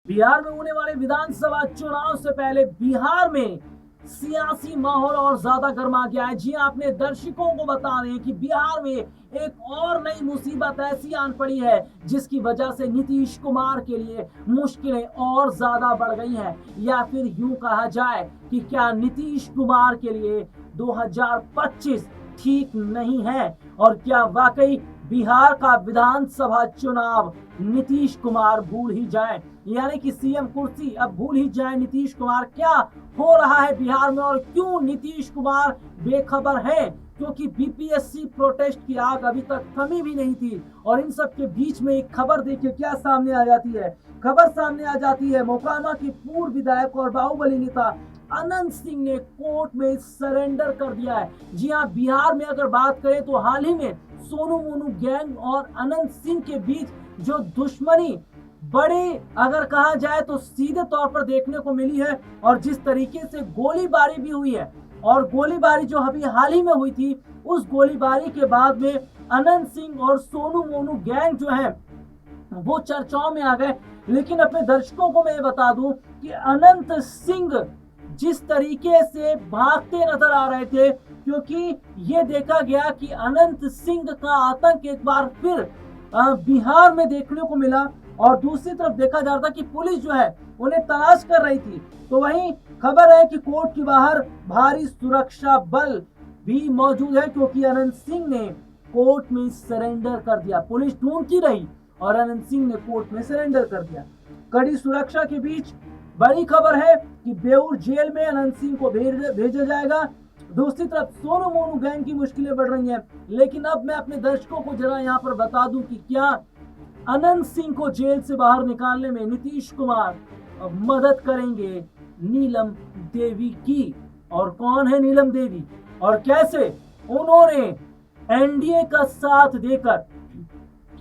बिहार में होने वाले विधानसभा चुनाव से पहले बिहार में सियासी माहौल और ज्यादा गर्मा गया है। जी हाँ, अपने दर्शकों को बता रहे हैं कि बिहार में एक और नई मुसीबत ऐसी आन पड़ी है जिसकी वजह से नीतीश कुमार के लिए मुश्किलें और ज्यादा बढ़ गई हैं, या फिर यूं कहा जाए कि क्या नीतीश कुमार के लिए 2025 ठीक नहीं है, और क्या वाकई बिहार का विधानसभा चुनाव नीतीश कुमार भूल ही जाए, यानी कि सीएम कुर्सी अब भूल ही जाए नीतीश कुमार। क्या हो रहा है बिहार में और क्यों नीतीश कुमार बेखबर है? क्योंकि बीपीएससी प्रोटेस्ट की आग अभी तक थमी भी नहीं थी, और इन सब के बीच में एक खबर देखिए क्या सामने आ जाती है। खबर सामने आ जाती है, मोकामा के पूर्व विधायक और बाहुबली नेता अनंत सिंह ने कोर्ट में सरेंडर कर दिया है। जी हाँ, बिहार में अगर बात करें तो हाल ही में सोनू मोनू गैंग और अनंत सिंह के बीच जो दुश्मनी बड़ी अगर कहा जाए तो सीधे तौर पर देखने को मिली है, और जिस तरीके से गोलीबारी भी हुई है, और गोलीबारी जो अभी हाल ही में हुई थी, उस गोलीबारी के बाद में अनंत सिंह और सोनू मोनू गैंग जो है वो चर्चाओं में आ गए। लेकिन अपने दर्शकों को मैं बता दूं कि अनंत सिंह जिस तरीके से भागते नजर आ रहे थे, क्योंकि ये देखा गया कि अनंत सिंह का आतंक एक बार फिर बिहार में देखने को मिला, और दूसरी तरफ देखा जा रहा था कि पुलिस जो है उन्हें तलाश कर रही थी। तो वहीं खबर है कि कोर्ट के बाहर भारी सुरक्षा बल भी मौजूद है, क्योंकि अनंत सिंह ने कोर्ट में सरेंडर कर दिया। पुलिस ढूंढती रही और अनंत सिंह ने कोर्ट में सरेंडर कर दिया। कड़ी सुरक्षा के बीच बड़ी खबर है कि बेऊर जेल में अनंत सिंह को भेजा जाएगा। दूसरी तरफ सोनू मोनू गैंग की मुश्किलें बढ़ रही हैं। लेकिन अब मैं अपने दर्शकों को जरा यहाँ पर बता दूं कि क्या अनंत सिंह को जेल से बाहर निकालने में नीतीश कुमार मदद करेंगे नीलम देवी की? और कौन है नीलम देवी और कैसे उन्होंने एनडीए का साथ देकर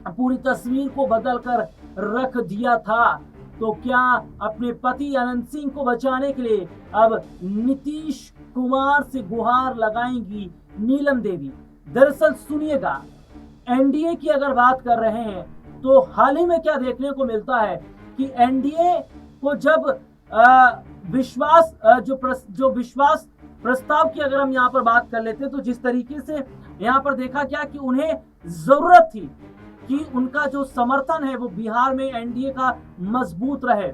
पूरी तस्वीर को बदलकर रख दिया था? तो क्या अपने पति अनंत सिंह को बचाने के लिए अब नीतीश कुमार से गुहार लगाएंगी नीलम देवी? दरअसल सुनिएगा, एनडीए की अगर बात कर रहे हैं तो हाल ही में क्या देखने को मिलता है कि एनडीए को जब विश्वास प्रस्ताव की अगर हम यहाँ पर बात कर लेते हैं, तो जिस तरीके से यहाँ पर देखा गया कि उन्हें जरूरत थी कि उनका जो समर्थन है वो बिहार में एनडीए का मजबूत रहे,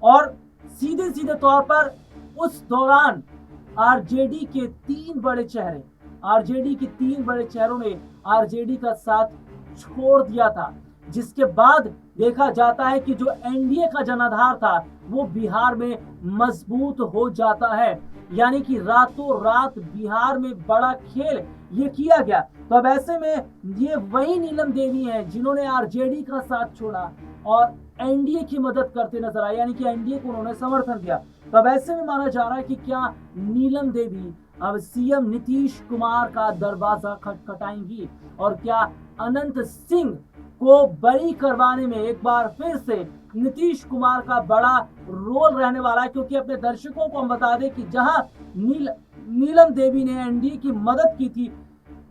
और सीधे सीधे तौर पर उस दौरान आरजेडी के तीन बड़े चेहरों ने आरजेडी का साथ छोड़ दिया था, जिसके बाद देखा जाता है कि जो एनडीए का जनाधार था वो बिहार में मजबूत हो जाता है। यानी कि रातों रात बिहार में बड़ा खेल ये किया गया। तो अब ऐसे में ये वही नीलम देवी हैं जिन्होंने आरजेडी का साथ छोड़ा और एनडीए की मदद करते नजर आए, यानी कि एनडीए को उन्होंने समर्थन दिया। तो अब ऐसे में माना जा रहा है कि क्या नीलम देवी अब सीएम नीतीश कुमार का दरवाजा खटखटाएंगी, और क्या अनंत सिंह को बरी करवाने में एक बार फिर से नीतीश कुमार का बड़ा रोल रहने वाला है? क्योंकि अपने दर्शकों को हम बता दें कि जहां नीलम देवी ने एनडीए की मदद की थी,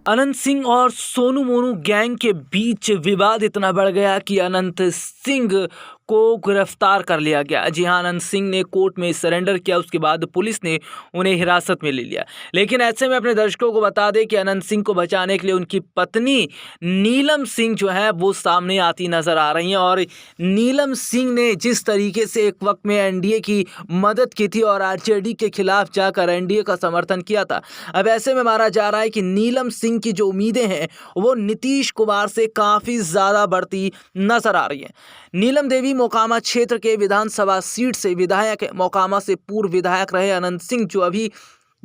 अनंत सिंह और सोनू मोनू गैंग के बीच विवाद इतना बढ़ गया कि अनंत सिंह को गिरफ्तार कर लिया गया। जी हाँ, अनंत सिंह ने कोर्ट में सरेंडर किया, उसके बाद पुलिस ने उन्हें हिरासत में ले लिया। लेकिन ऐसे में अपने दर्शकों को बता दें कि अनंत सिंह को बचाने के लिए उनकी पत्नी नीलम सिंह जो है वो सामने आती नजर आ रही हैं, और नीलम सिंह ने जिस तरीके से एक वक्त में एनडीए की मदद की थी और आरजेडी के खिलाफ जाकर एनडीए का समर्थन किया था, अब ऐसे में माना जा रहा है कि नीलम सिंह की जो उम्मीदें हैं वो नीतीश कुमार से काफ़ी ज़्यादा बढ़ती नजर आ रही हैं। नीलम देवी मोकामा क्षेत्र के विधानसभा सीट से विधायक है। मोकामा से पूर्व विधायक रहे अनंत सिंह जो अभी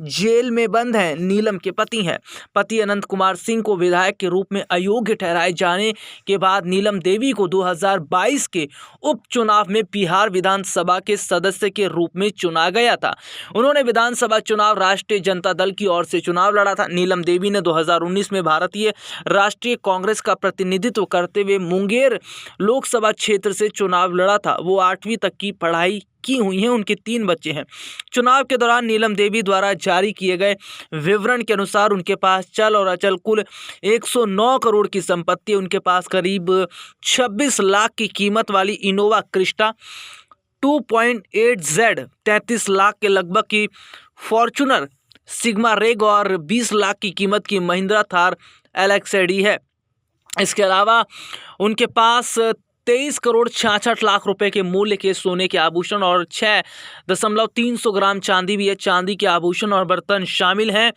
जेल में बंद हैं, नीलम के पति हैं। पति अनंत कुमार सिंह को विधायक के रूप में अयोग्य ठहराए जाने के बाद नीलम देवी को 2022 के उपचुनाव में बिहार विधानसभा के सदस्य के रूप में चुना गया था। उन्होंने विधानसभा चुनाव राष्ट्रीय जनता दल की ओर से चुनाव लड़ा था। नीलम देवी ने 2019 में भारतीय राष्ट्रीय कांग्रेस का प्रतिनिधित्व करते हुए मुंगेर लोकसभा क्षेत्र से चुनाव लड़ा था। वो 8वीं तक की पढ़ाई की हुई हैं, उनके 3 बच्चे हैं। चुनाव के दौरान नीलम देवी द्वारा जारी किए गए विवरण के अनुसार उनके पास चल और अचल कुल 109 करोड़ की संपत्ति, उनके पास करीब 26 लाख की कीमत वाली इनोवा क्रिस्टा, 2.8Z 33 लाख के लगभग की फॉर्च्यूनर सिग्मा रेग और 20 लाख की कीमत की महिंद्रा थार LXD है। इसके अलावा उनके पास 23 करोड़ 66 लाख रुपए के मूल्य के सोने के आभूषण और 6.3 ग्राम चांदी भी है। चांदी के आभूषण और बर्तन शामिल हैं।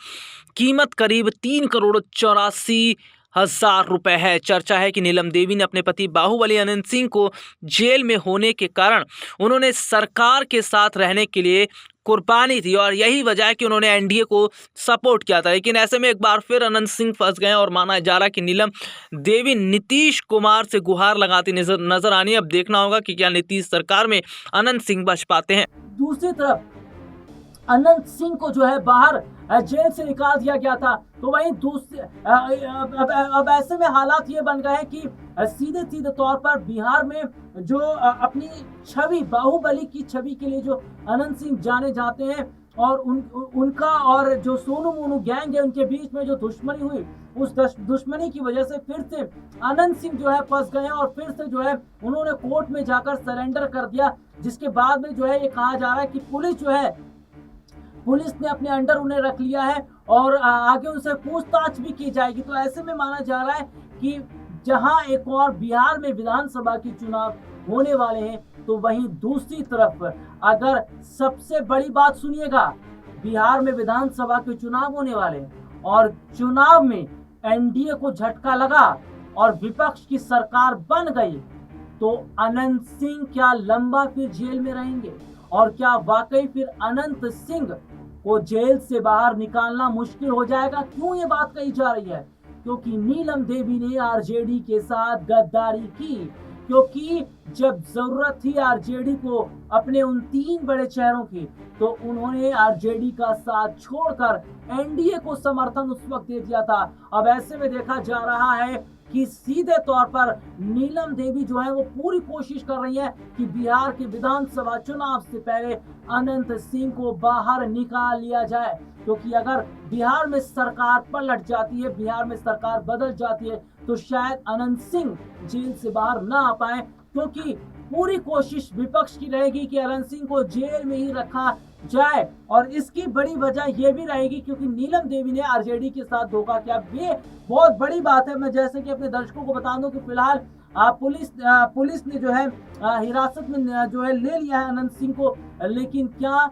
कीमत करीब 3 करोड़ 84,000 रुपए है। चर्चा है कि नीलम देवी ने अपने पति बाहुबली अनंत सिंह को जेल में होने के कारण उन्होंने सरकार के साथ रहने के लिए कुर्बानी थी और यही वजह है कि उन्होंने एनडीए को सपोर्ट किया था। लेकिन ऐसे में एक बार फिर अनंत सिंह फंस गए और माना जा रहा है कि नीलम देवी नीतीश कुमार से गुहार लगाती नजर आनी। अब देखना होगा कि क्या नीतीश सरकार में अनंत सिंह बच पाते हैं। दूसरी तरफ अनंत सिंह को जो है बाहर जेल से निकाल दिया गया था, तो वहीं दूसरे अब ऐसे में हालात ये बन गए हैं कि सीधे तौर पर बिहार में जो अपनी छवि बाहुबली की छवि के लिए जो अनंत सिंह जाने जाते हैं और उनका और जो सोनू मोनू गैंग है उनके बीच में जो दुश्मनी हुई, उस दुश्मनी की वजह से फिर से अनंत सिंह जो है फंस गए और फिर से जो है उन्होंने कोर्ट में जाकर सरेंडर कर दिया, जिसके बाद में जो है ये कहा जा रहा है कि पुलिस ने अपने अंडर उन्हें रख लिया है और आगे उनसे पूछताछ भी की जाएगी। तो ऐसे में माना जा रहा है कि जहां एक और बिहार में विधानसभा के चुनाव होने वाले हैं, तो वहीं दूसरी तरफ अगर सबसे बड़ी बात सुनिएगा, बिहार में विधानसभा के चुनाव होने वाले हैं और चुनाव में एनडीए को झटका लगा और विपक्ष की सरकार बन गई, तो अनंत सिंह क्या लंबा फिर जेल में रहेंगे और क्या वाकई फिर अनंत सिंह को जेल से बाहर निकालना मुश्किल हो जाएगा? क्यों ये बात कही जा रही है? क्योंकि नीलम देवी ने आरजेडी के साथ गद्दारी की, क्योंकि जब जरूरत थी आरजेडी को अपने उन 3 बड़े चेहरों की, तो उन्होंने आरजेडी का साथ छोड़कर एनडीए को समर्थन उस वक्त दे दिया था। अब ऐसे में देखा जा रहा है कि सीधे तौर पर नीलम देवी जो है वो पूरी कोशिश कर रही है कि बिहार के विधानसभा चुनाव से पहले अनंत सिंह को बाहर निकाल लिया जाए, क्योंकि अगर बिहार में सरकार पलट जाती है, बिहार में सरकार बदल जाती है, तो शायद अनंत सिंह जेल से बाहर ना आ पाए, क्योंकि पूरी कोशिश विपक्ष की रहेगी कि अनंत सिंह को जेल में ही रखा जाए। और इसकी बड़ी वजह यह भी रहेगी क्योंकि नीलम देवी ने आरजेडी के साथ धोखा किया। ये बहुत बड़ी बात है। मैं जैसे कि अपने दर्शकों को बता दूं कि फिलहाल पुलिस ने जो है हिरासत में जो है ले लिया है अनंत सिंह को, लेकिन क्या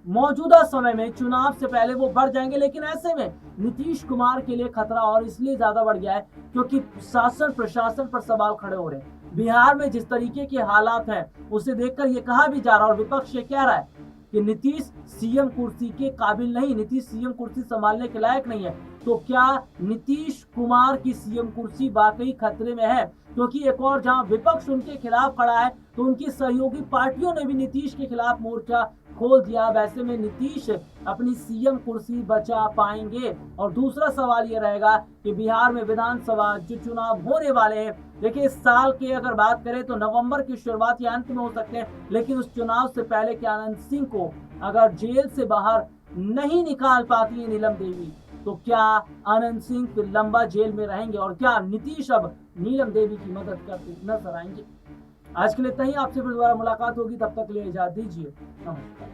मौजूदा समय में चुनाव से पहले वो बढ़ जाएंगे? लेकिन ऐसे में नीतीश कुमार के लिए खतरा और इसलिए ज्यादा बढ़ गया है क्योंकि शासन प्रशासन पर सवाल खड़े हो रहे हैं। बिहार में जिस तरीके के हालात हैं उसे देखकर ये कहा भी जा रहा है और विपक्ष ये कह रहा है कि नीतीश सीएम कुर्सी के काबिल नहीं, नीतीश सीएम कुर्सी संभालने के लायक नहीं है। तो क्या नीतीश कुमार की सीएम कुर्सी वाकई खतरे में है? क्योंकि एक और जहां विपक्ष उनके खिलाफ खड़ा है, तो उनकी सहयोगी पार्टियों ने भी नीतीश के खिलाफ मोर्चा खोल दिया। वैसे में नीतीश अपनी सीएम कुर्सी बचा पाएंगे? और दूसरा सवाल ये रहेगा कि बिहार में विधानसभा जो चुनाव होने वाले हैं, देखिए इस साल की अगर बात करें तो नवंबर की शुरुआत या अंत में हो सकते हैं, लेकिन उस चुनाव से पहले क्या अनंत सिंह को अगर जेल से बाहर नहीं निकाल पाती है नीलम देवी, तो क्या अनंत सिंह फिर लंबा जेल में रहेंगे और क्या नीतीश अब नीलम देवी की मदद करते नजर आएंगे? आज के लिए इतना ही। आपसे फिर दोबारा मुलाकात होगी, तब तक के लिए इजाजत दीजिए। नमस्कार।